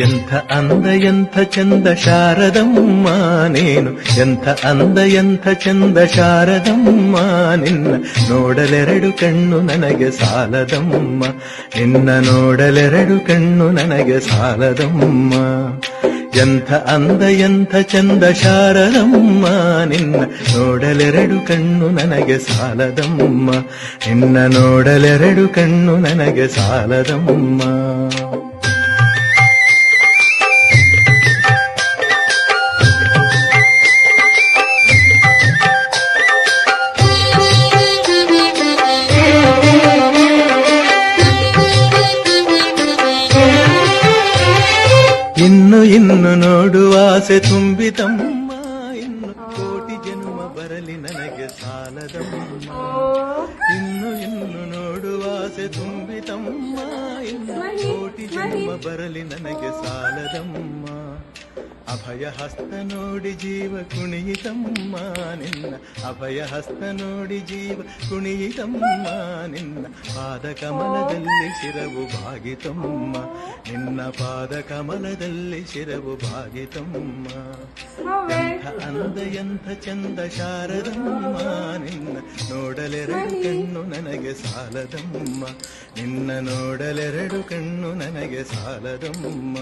ಎಂಥ ಅಂದ ಎಂಥ ಚಂದ ಶಾರದಮ್ಮ ನೀನು, ಎಂಥ ಅಂದ ಎಂಥ ಚಂದ ಶಾರದಮ್ಮ ನಿನ್ನ ನೋಡಲೆರಡು ಕಣ್ಣು ನನಗೆ ಸಾಲದಮ್ಮ, ನಿನ್ನ ನೋಡಲೆರಡು ಕಣ್ಣು ನನಗೆ ಸಾಲದಮ್ಮ. ಎಂಥ ಅಂದ ಎಂಥ ಚಂದ ಶಾರದಮ್ಮ ನಿನ್ನ ನೋಡಲೆರಡು ಕಣ್ಣು ನನಗೆ ಸಾಲದಮ್ಮ, ನಿನ್ನ ನೋಡಲೆರಡು ಕಣ್ಣು ನನಗೆ ಸಾಲದಮ್ಮ. ಇನ್ನು ಇನ್ನು ನೋಡುವ ಆಸೆ ತುಂಬಿತಮ್ಮ, ಇನ್ನು ಕೋಟಿ ಜನ್ಮ ಬರಲಿ ನನಗೆ ಸಾಲದಮ್ಮ. ಇನ್ನು ಇನ್ನು ನೋಡುವ ಆಸೆ ತುಂಬಿತಮ್ಮ, ಇನ್ನು ಕೋಟಿ ಜನ್ಮ ಬರಲಿ ನನಗೆ ಸಾಲದಮ್ಮ. ಅಭಯ ಹಸ್ತ ನೋಡಿ ಜೀವ ಕುಣಿಯಿತಮ್ಮ ನಿನ್ನ, ಅಭಯ ಹಸ್ತ ನೋಡಿ ಜೀವ ಕುಣಿಯಿತಮ್ಮ ನಿನ್ನ ಪಾದ ಕಮಲದಲ್ಲಿ ಶಿರವು ಭಾಗಿತಮ್ಮ, ನಿನ್ನ ಪಾದ ಕಮಲದಲ್ಲಿ ಶಿರವು ಭಾಗಿತಮ್ಮ. ಎಂಥ ಅಂದ ಎಂಥ ಚಂದ ಶಾರದಮ್ಮ ನಿನ್ನ ನೋಡಲೆರಡು ಕಣ್ಣು ನನಗೆ ಸಾಲದಮ್ಮ, ನಿನ್ನ ನೋಡಲೆರಡು ಕಣ್ಣು ನನಗೆ ಸಾಲದಮ್ಮ.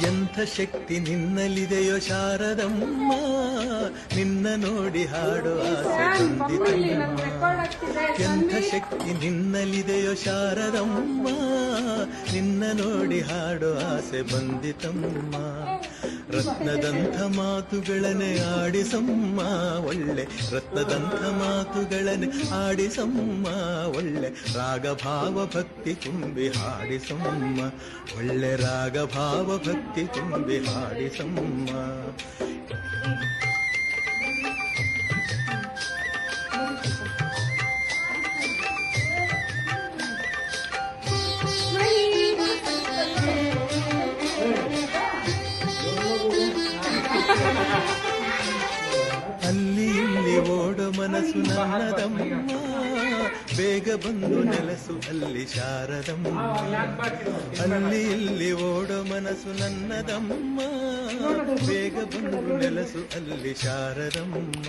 ಎಂಥ ಶಕ್ತಿ ನಿನ್ನಲ್ಲಿದೆಯೋ ಶಾರದಮ್ಮ, ನಿನ್ನ ನೋಡಿ ಹಾಡು ಆಸೆ ಬಂದಿತಮ್ಮ. ಎಂಥ ಶಕ್ತಿ ನಿನ್ನಲ್ಲಿದೆಯೋ ಶಾರದಮ್ಮ, ನಿನ್ನ ನೋಡಿ ಹಾಡು ಆಸೆ ಬಂದಿತಮ್ಮ. ರತ್ನದಂಥ ಮಾತುಗಳನ್ನೇ ಆಡಿಸಮ್ಮ ಒಳ್ಳೆ, ರತ್ನದಂಥ ಮಾತುಗಳನ್ನೇ ಆಡಿಸಮ್ಮ ಒಳ್ಳೆ, ರಾಗಭಾವ ಭಕ್ತಿ ತುಂಬಿ ಹಾಡಿಸಮ್ಮ ಒಳ್ಳೆ, ರಾಗಭಾವ ಭಕ್ತಿ ತುಂಬಿ ಹಾಡಿಸಮ್ಮ. ಅಲ್ಲಿ ಇಲ್ಲಿ ಓಡೋ ಮನಸ್ಸು ನನ್ನದಮ್ಮ, ಬೇಗ ಬಂದು ನೆಲೆಸು ಅಲ್ಲಿ ಶಾರದಮ್ಮ. ಅಲ್ಲಿ ಇಲ್ಲಿ ಓಡೋ ಮನಸ್ಸು ನನ್ನದಮ್ಮ, ಬೇಗ ಬಂದು ನೆಲೆಸು ಅಲ್ಲಿ ಶಾರದಮ್ಮ.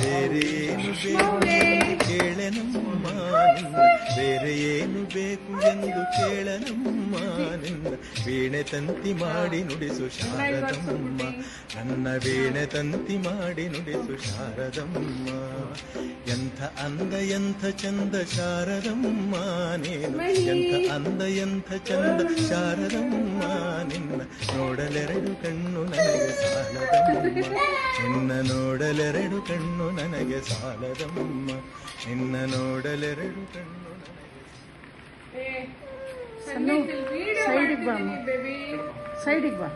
ಬೇರೆ ಏನು ಬೇಕು ಎಂದು ಕೇಳನಮ್ಮ ನಿನ್ನ, ಬೇರೆ ಏನು ಬೇಕು ಎಂದು ಕೇಳನಮ್ಮ ನಿನ್ನ, ವೀಣೆ ತಂತಿ ಮಾಡಿ ನುಡಿಸು ಶಾರದಮ್ಮ, ನನ್ನ ವೀಣೆ ತಂತಿ ಮಾಡಿ ನುಡಿಸು ಶಾರದಮ್ಮ. ಎಂಥ ಅಂದ ಎಂಥ ಚಂದ ಶಾರದಮ್ಮ ನೀನು, ಎಂಥ ಅಂದ ಎಂಥ ಚಂದ ಶಾರದಮ್ಮ ನಿನ್ನ ನೋಡಲೆರಡು ಕಣ್ಣು ನನಗೆ ಸಾಲದಮ್ಮ, ನಿನ್ನ ನೋಡಲೆರಡು ಕಣ್ಣು ನನಗೆ ಸಾಲದಮ್ಮ, ನಿನ್ನ ನೋಡಲೆರಡು ಕಣ್ಣು ಸೈಡಿಗೆ ಬಾ, ಸೈಡಿಗೆ ಬಾ.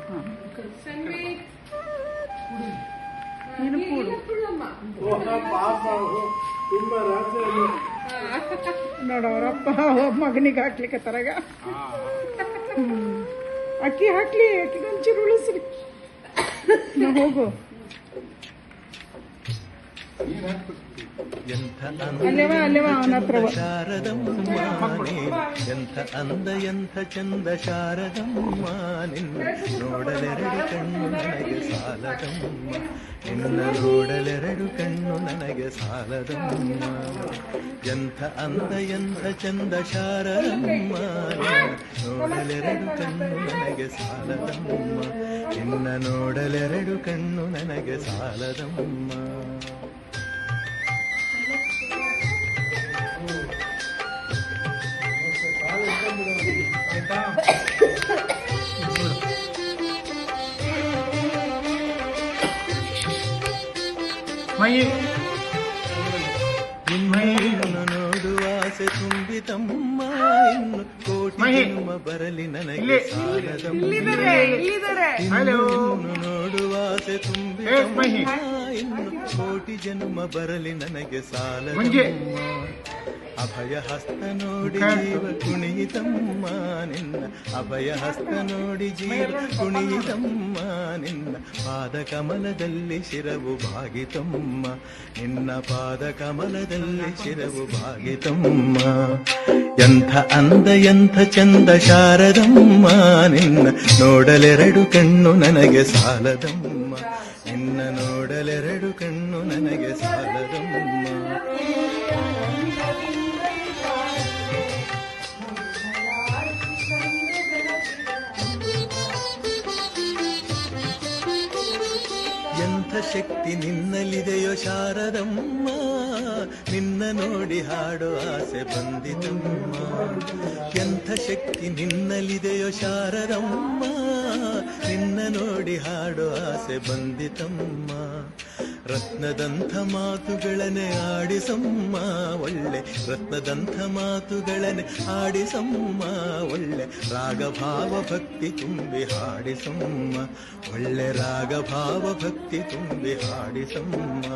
ನೀನು ಕೂಡು ನೋಡ, ಅವರಪ್ಪ ಮಗನಿಗೆ ಹಾಕ್ಲಿಕ್ಕೆ ತರಗ ಅಕ್ಕಿ ಹಾಕ್ಲಿ, ಅಕ್ಕಿಗೊಂಚೂರು ಉಳಿಸ್ರಿ. ಹೋಗು. ಎಂಥ ಅಲ್ಲೇವಾ ಅವನ ಹತ್ರ ಶಾರದಮ್ಮ ನೀನು, ಎಂಥ ಅಂದ ಎಂಥ ಚಂದ ಶಾರದಮ್ಮ ನಿನ್ನ ನೋಡಲೆರಡು ಕಣ್ಣು ನನಗೆ ಸಾಲದಮ್ಮ, ನಿನ್ನ ನೋಡಲೆರಡು ಕಣ್ಣು ನನಗೆ ಸಾಲದಮ್ಮ. ಎಂಥ ಅಂದ ಎಂಥ ಚಂದ ಶಾರದಮ್ಮ ನಿನ್ನ ನೋಡಲೆರಡು ಕಣ್ಣು ನನಗೆ ಸಾಲದಮ್ಮ, ನಿನ್ನ ನೋಡಲೆರಡು ಕಣ್ಣು ನನಗೆ ಸಾಲದಮ್ಮ. ಇನ್ನು ನೋಡುವ ಆಸೆ ತುಂಬಿತಮ್ಮ, ಇನ್ನು ಕೋಟಿ ಜನ್ಮ ಬರಲಿ ನನಗೆ ಸಾಲದಮ್ಮ. ಇನ್ನು ನೋಡುವ ಆಸೆ ತುಂಬಿತಮ್ಮ, ಇನ್ನು ಕೋಟಿ ಜನ್ಮ ಬರಲಿ ನನಗೆ ಸಾಲದಮ್ಮ ಅಭಯ ಹಸ್ತ ನೋಡಿ ಜೀವ ಕುಣಿಯಿತಮ್ಮ ನಿನ್ನ ಅಭಯ ಹಸ್ತ ನೋಡಿ ಜೀವ ಕುಣಿಯಿತಮ್ಮ ನಿನ್ನ ಪಾದ ಕಮಲದಲ್ಲಿ ಶಿರವು ಭಾಗಿತಮ್ಮ ನಿನ್ನ ಪಾದ ಕಮಲದಲ್ಲಿ ಶಿರವು ಭಾಗಿತಮ್ಮ ಎಂಥ ಅಂದ ಎಂಥ ಚಂದ ಶಾರದಮ್ಮ ನಿನ್ನ ನೋಡಲೆರಡು ಕಣ್ಣು ನನಗೆ ಸಾಲದಮ್ಮ ನಿನ್ನ ನೋಡಲೆರಡು ಕಣ್ಣು ನನಗೆ ಸಾಲದಮ್ಮ ಎಂಥ ಶಕ್ತಿ ನಿನ್ನಲ್ಲಿದೆಯೋ ಶಾರದಮ್ಮ ನಿನ್ನ ನೋಡಿ ಹಾಡೋ ಆಸೆ ಬಂದಿತಮ್ಮ ಎಂಥ ಶಕ್ತಿ ನಿನ್ನಲ್ಲಿದೆಯೋ ಶಾರದಮ್ಮ ನಿನ್ನ ನೋಡಿ ಹಾಡೋ ಆಸೆ ಬಂದಿತಮ್ಮ ರತ್ನದಂಥ ಮಾತುಗಳನ್ನೇ ಆಡಿಸಮ್ಮ ಒಳ್ಳೆ ರತ್ನದಂಥ ಮಾತುಗಳನ್ನೇ ಆಡಿಸಮ್ಮ ಒಳ್ಳೆ ರಾಗಭಾವ ಭಕ್ತಿ ತುಂಬಿ ಹಾಡಿಸಮ್ಮ ಒಳ್ಳೆ ರಾಗಭಾವ ಭಕ್ತಿ ತುಂಬಿ ಹಾಡಿಸಮ್ಮ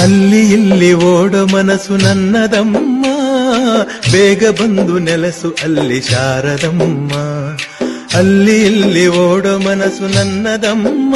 ಅಲ್ಲಿ ಇಲ್ಲಿ ಓಡೋ ಮನಸ್ಸು ನನ್ನದಮ್ಮ ಬೇಗ ಬಂದು ನೆಲಸು ಅಲ್ಲಿ ಶಾರದಮ್ಮ ಅಲ್ಲಿ ಇಲ್ಲಿ ಓಡೋ ಮನಸ್ಸು ನನ್ನದಮ್ಮ